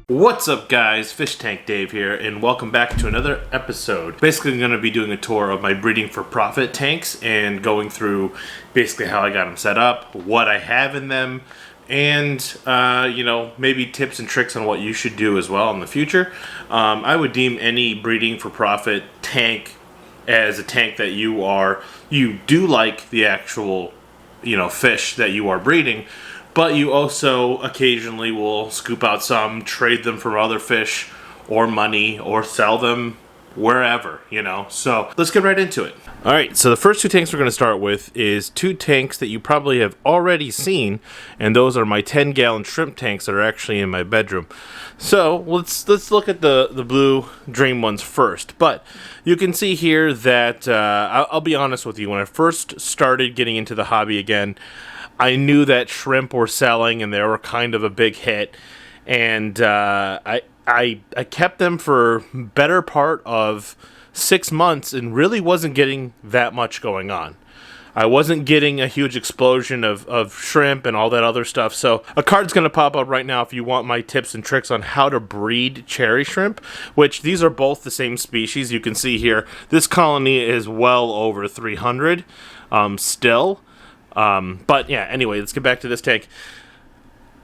What's up, guys? Fish Tank Dave here, and welcome back to another episode. Basically, I'm going to be doing a tour of my breeding for profit tanks and going through basically how I got them set up, what I have in them, and maybe tips and tricks on what you should do as well in the future. I would deem any breeding for profit tank as a tank that you do like the actual fish that you are breeding, but you also occasionally will scoop out some, trade them for other fish or money, or sell them wherever, So let's get right into it. All right, so the first two tanks we're going to start with is two tanks that you probably have already seen, and those are my 10-gallon shrimp tanks that are actually in my bedroom. So let's look at the Blue Dream ones first. But you can see here that I'll be honest with you, when I first started getting into the hobby again, I knew that shrimp were selling and they were kind of a big hit, and I kept them for better part of 6 months and really wasn't getting that much going on. I wasn't getting a huge explosion of shrimp and all that other stuff. So a card's going to pop up right now if you want my tips and tricks on how to breed cherry shrimp, which these are both the same species. You can see here, this colony is well over 300 still. But yeah, anyway, let's get back to this tank.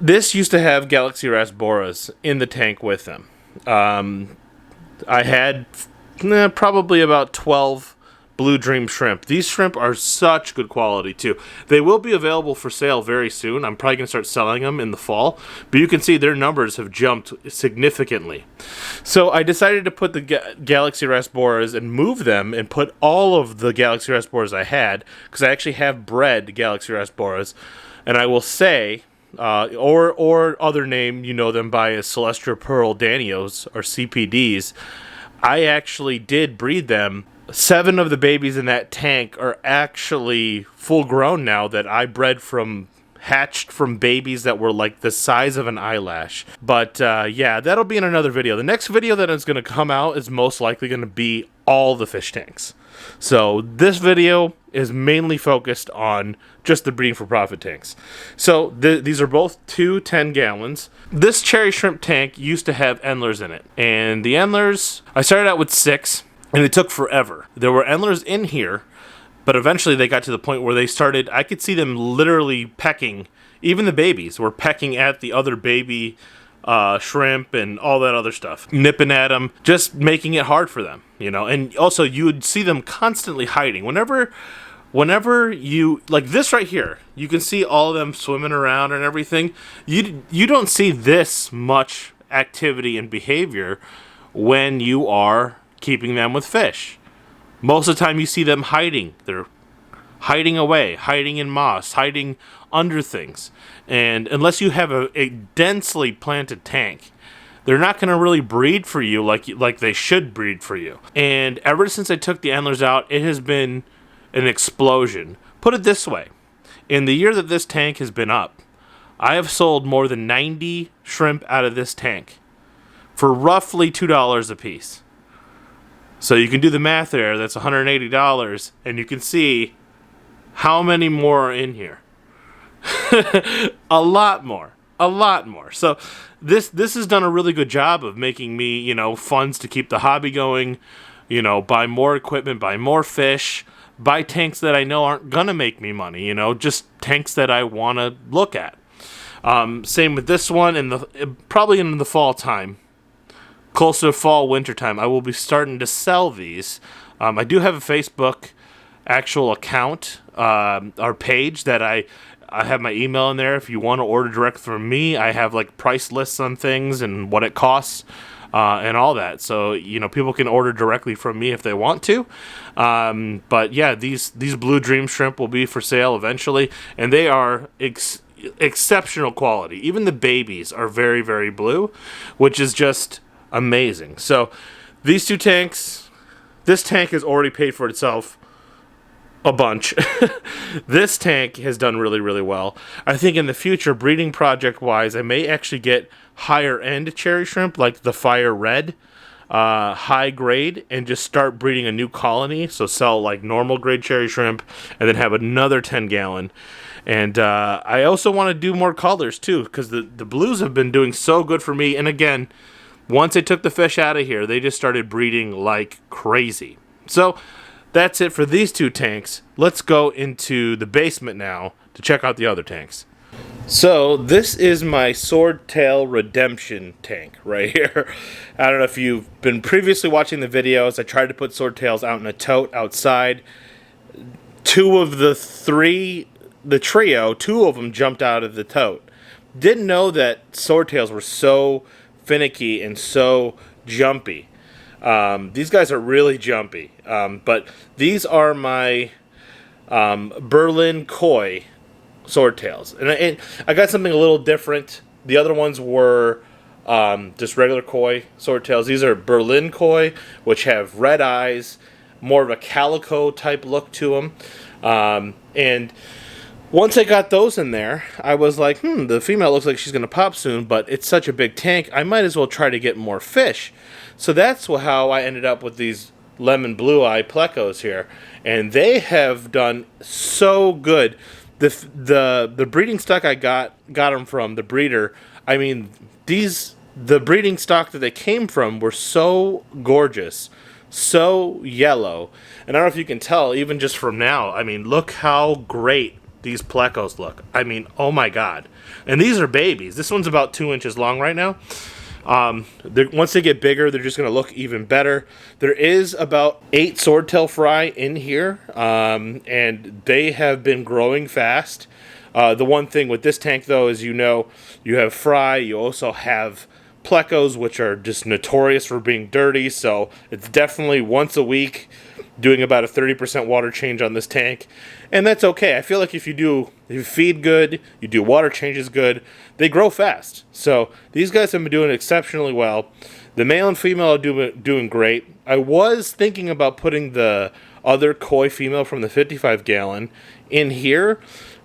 This used to have Galaxy rasboras in the tank with them. I had probably about 12 Blue Dream shrimp. These shrimp are such good quality too. They will be available for sale very soon. I'm probably going to start selling them in the fall, but you can see their numbers have jumped significantly. So I decided to put the Galaxy rasboras and move them and put all of the Galaxy rasboras I had, because I actually have bred Galaxy rasboras, and I will say, or other name, you know them by as Celestial Pearl Danios or CPDs, I actually did breed them. 7 of the babies in that tank are actually full grown now, that I bred hatched from babies that were like the size of an eyelash. But yeah, that'll be in another video. The next video that is going to come out is most likely going to be all the fish tanks. So this video is mainly focused on just the breeding for profit tanks. So these are both 2 10 gallons. This cherry shrimp tank used to have endlers in it, and the endlers, I started out with 6. And it took forever. There were endlers in here, but eventually they got to the point where they started, I could see them literally pecking. Even the babies were pecking at the other baby shrimp and all that other stuff. Nipping at them, just making it hard for them, And also you would see them constantly hiding. Whenever you, like this right here, you can see all of them swimming around and everything. You don't see this much activity and behavior when you are keeping them with fish. Most of the time you see them hiding. They're hiding away, hiding in moss, hiding under things. And unless you have a densely planted tank, they're not going to really breed for you like they should breed for you. And ever since I took the endlers out, it has been an explosion. Put it this way. In the year that this tank has been up, I have sold more than 90 shrimp out of this tank for roughly $2 a piece. So you can do the math there. That's $180, and you can see how many more are in here. A lot more. So this has done a really good job of making me, funds to keep the hobby going, buy more equipment, buy more fish, buy tanks that I know aren't going to make me money, just tanks that I want to look at. Same with this one, probably in the fall time. Close to fall, winter time, I will be starting to sell these. I do have a Facebook actual account, our page that I have my email in there. If you want to order direct from me, I have like price lists on things and what it costs and all that. So people can order directly from me if they want to. But yeah, these Blue Dream shrimp will be for sale eventually, and they are exceptional quality. Even the babies are very, very blue, which is just amazing. So these 2 tanks, this tank has already paid for itself a bunch. This tank has done really, really well. I think in the future, breeding project wise, I may actually get higher end cherry shrimp like the Fire Red, high grade, and just start breeding a new colony. So sell like normal grade cherry shrimp and then have another 10 gallon. And I also want to do more colors too, because the blues have been doing so good for me. And again, once I took the fish out of here, they just started breeding like crazy. So that's it for these 2 tanks. Let's go into the basement now to check out the other tanks. So this is my Swordtail Redemption tank right here. I don't know if you've been previously watching the videos. I tried to put Swordtails out in a tote outside. 2 of the 3, the trio, 2 of them jumped out of the tote. Didn't know that Swordtails were so finicky and so jumpy. These guys are really jumpy. But these are my Berlin Koi Swordtails. And I got something a little different. The other ones were just regular Koi Swordtails. These are Berlin Koi, which have red eyes, more of a calico type look to them. And once I got those in there, I was like, the female looks like she's going to pop soon, but it's such a big tank, I might as well try to get more fish. So that's how I ended up with these lemon blue eye plecos here. And they have done so good. The breeding stock I got them from, the breeder, I mean, the breeding stock that they came from were so gorgeous, so yellow. And I don't know if you can tell, even just from now, I mean, look how great these plecos look. I mean, oh my god. And these are babies. This one's about 2 inches long right now. Once they get bigger, they're just going to look even better. There is about 8 swordtail fry in here, and they have been growing fast. The one thing with this tank, though, is you have fry, you also have plecos, which are just notorious for being dirty, so it's definitely once a week doing about a 30% water change on this tank, and that's okay. I feel like if you feed good, you do water changes good, they grow fast. So these guys have been doing exceptionally well. The male and female are doing great. I was thinking about putting the other koi female from the 55 gallon in here,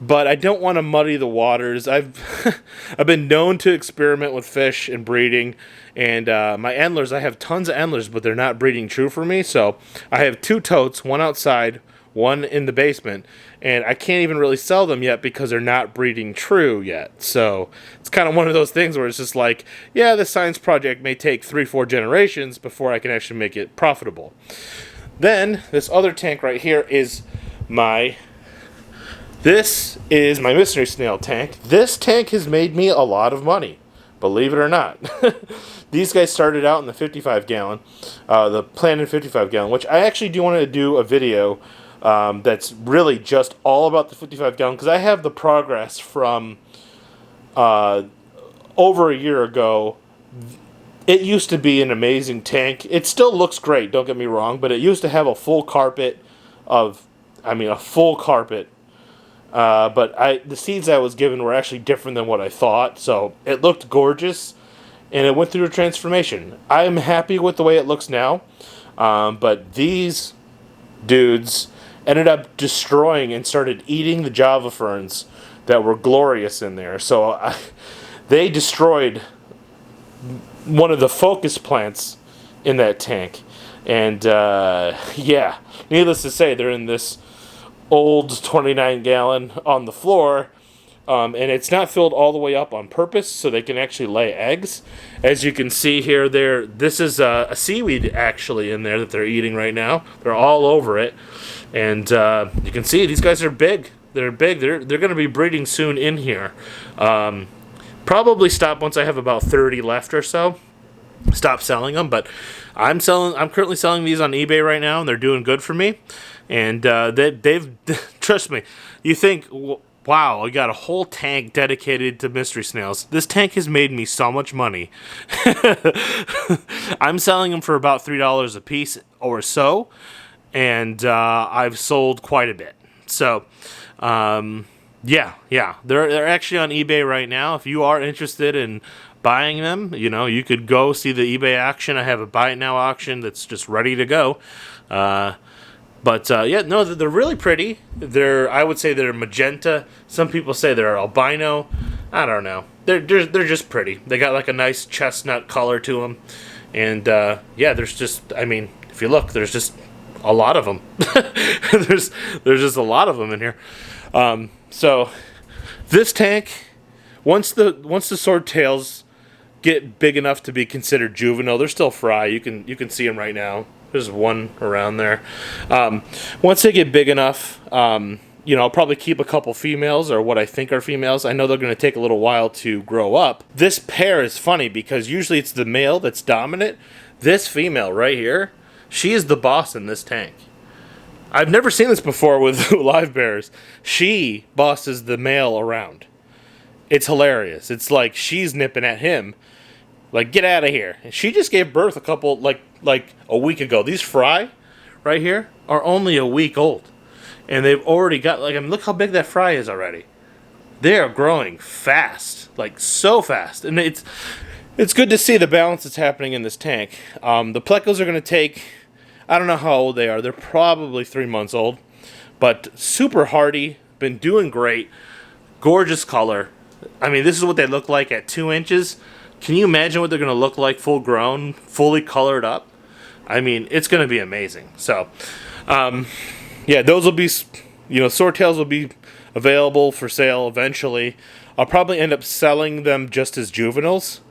but I don't want to muddy the waters. I've been known to experiment with fish and breeding, and my endlers, I have tons of endlers, but they're not breeding true for me. So I have 2 totes, one outside, one in the basement, and I can't even really sell them yet because they're not breeding true yet. So it's kind of one of those things where it's just like, yeah, the science project may take 3-4 generations before I can actually make it profitable. Then this other tank right here is This is my mystery snail tank. This tank has made me a lot of money, believe it or not. These guys started out in the 55 gallon, the planted 55 gallon, which I actually do want to do a video that's really just all about the 55 gallon, because I have the progress from over a year ago. It used to be an amazing tank. It still looks great, don't get me wrong, but it used to have a full carpet but the seeds I was given were actually different than what I thought, so it looked gorgeous, and it went through a transformation. I am happy with the way it looks now, but these dudes ended up destroying and started eating the Java ferns that were glorious in there. So they destroyed one of the focus plants in that tank, and yeah, needless to say, they're in this old 29 gallon on the floor, and it's not filled all the way up on purpose so they can actually lay eggs. As you can see here, this is a seaweed actually in there that they're eating right now. They're all over it, and you can see these guys are big. They're big. They're going to be breeding soon in here. Probably stop once I have about 30 left or so. Stop selling them, but I'm currently selling these on eBay right now, and they're doing good for me. And they've trust me, you think, wow, I got a whole tank dedicated to mystery snails. This tank has made me so much money. I'm selling them for about $3 a piece or so, and I've sold quite a bit. So yeah, they're actually on eBay right now. If you are interested in buying them, you could go see the eBay auction. I have a buy it now auction that's just ready to go. But yeah, no, they're really pretty. I would say they're magenta. Some people say they're albino. I don't know. They're just pretty. They got like a nice chestnut color to them, and yeah, there's just, I mean, if you look, there's just a lot of them. there's just a lot of them in here. So this tank, once the swordtails get big enough to be considered juvenile, they're still fry. You can see them right now. There's one around there. Once they get big enough, you know, I'll probably keep a couple females, or what I think are females. I know they're going to take a little while to grow up. This pair is funny because usually it's the male that's dominant. This female right here, she is the boss in this tank. I've never seen this before with live bears. She bosses the male around. It's hilarious. It's like she's nipping at him, like, get out of here. And she just gave birth a couple, like a week ago. These fry right here are only a week old, and they've already got, like, I mean, look how big that fry is already. They are growing fast, like so fast, and it's good to see the balance that's happening in this tank. The plecos are going to take, I don't know how old they are. They're probably 3 months old, but super hardy, been doing great, gorgeous color. I mean, this is what they look like at 2 inches. Can you imagine what they're going to look like full grown, fully colored up? I mean, it's going to be amazing. So, yeah, those will be, you know, swordtails will be available for sale eventually. I'll probably end up selling them just as juveniles,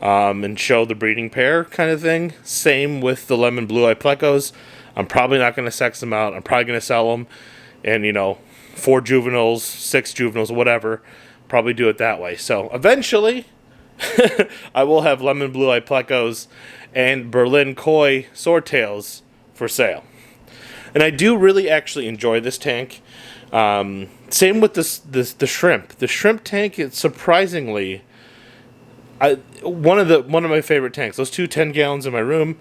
and show the breeding pair kind of thing. Same with the lemon blue-eye plecos. I'm probably not going to sex them out. I'm probably going to sell them, and, you know, 4 juveniles, 6 juveniles, whatever. Probably do it that way. So eventually, I will have lemon blue-eye plecos and Berlin koi swordtails for sale. And I do really actually enjoy this tank. Same with the shrimp. The shrimp tank, it's surprisingly, one of my favorite tanks. Those 2 10-gallons in my room,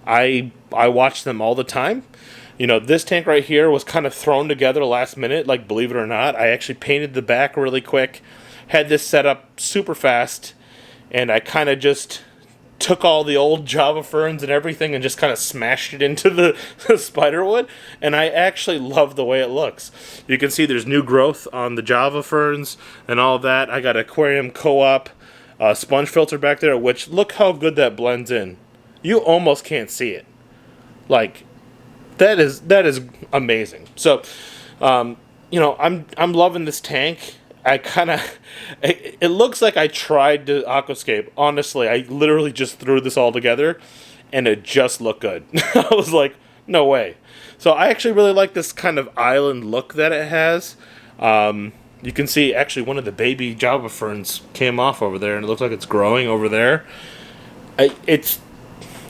I watch them all the time. You know, this tank right here was kind of thrown together last minute, like, believe it or not. I actually painted the back really quick, had this set up super fast, and I kind of just took all the old Java ferns and everything and just kind of smashed it into the spiderwood, and I actually love the way it looks. You can see there's new growth on the Java ferns and all that. I got aquarium co-op sponge filter back there, which, look how good that blends in. You almost can't see it. Like, that is amazing. So, you know, I'm loving this tank. I kind of, it looks like I tried to aquascape. Honestly, I literally just threw this all together, and it just looked good. I was like, no way. So I actually really like this kind of island look that it has. You can see actually one of the baby Java ferns came off over there, and it looks like it's growing over there.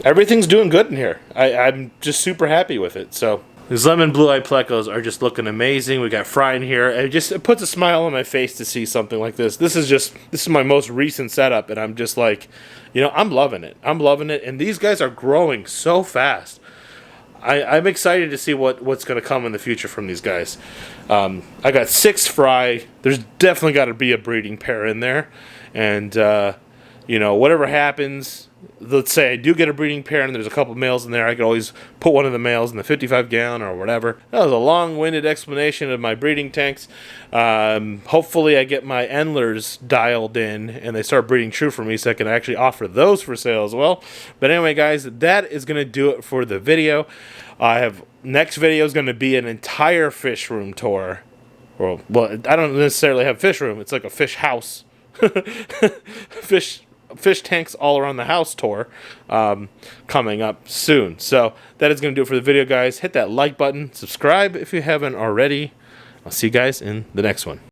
Everything's doing good in here. I'm just super happy with it. So these lemon blue-eye plecos are just looking amazing. We got fry in here. It puts a smile on my face to see something like this. This is my most recent setup, and I'm just like, you know, I'm loving it. I'm loving it, and these guys are growing so fast. I'm excited to see what's going to come in the future from these guys. I got 6 fry. There's definitely got to be a breeding pair in there, and you know, whatever happens, let's say I do get a breeding pair and there's a couple males in there, I could always put one of the males in the 55-gallon or whatever. That was a long-winded explanation of my breeding tanks. Hopefully I get my Endlers dialed in and they start breeding true for me so I can actually offer those for sale as well. But anyway, guys, that is going to do it for the video. Next video is going to be an entire fish room tour. Well, I don't necessarily have fish room. It's like a fish house. Fish tanks all around the house tour coming up soon. So that is going to do it for the video, guys. Hit that like button, subscribe if you haven't already. I'll see you guys in the next one.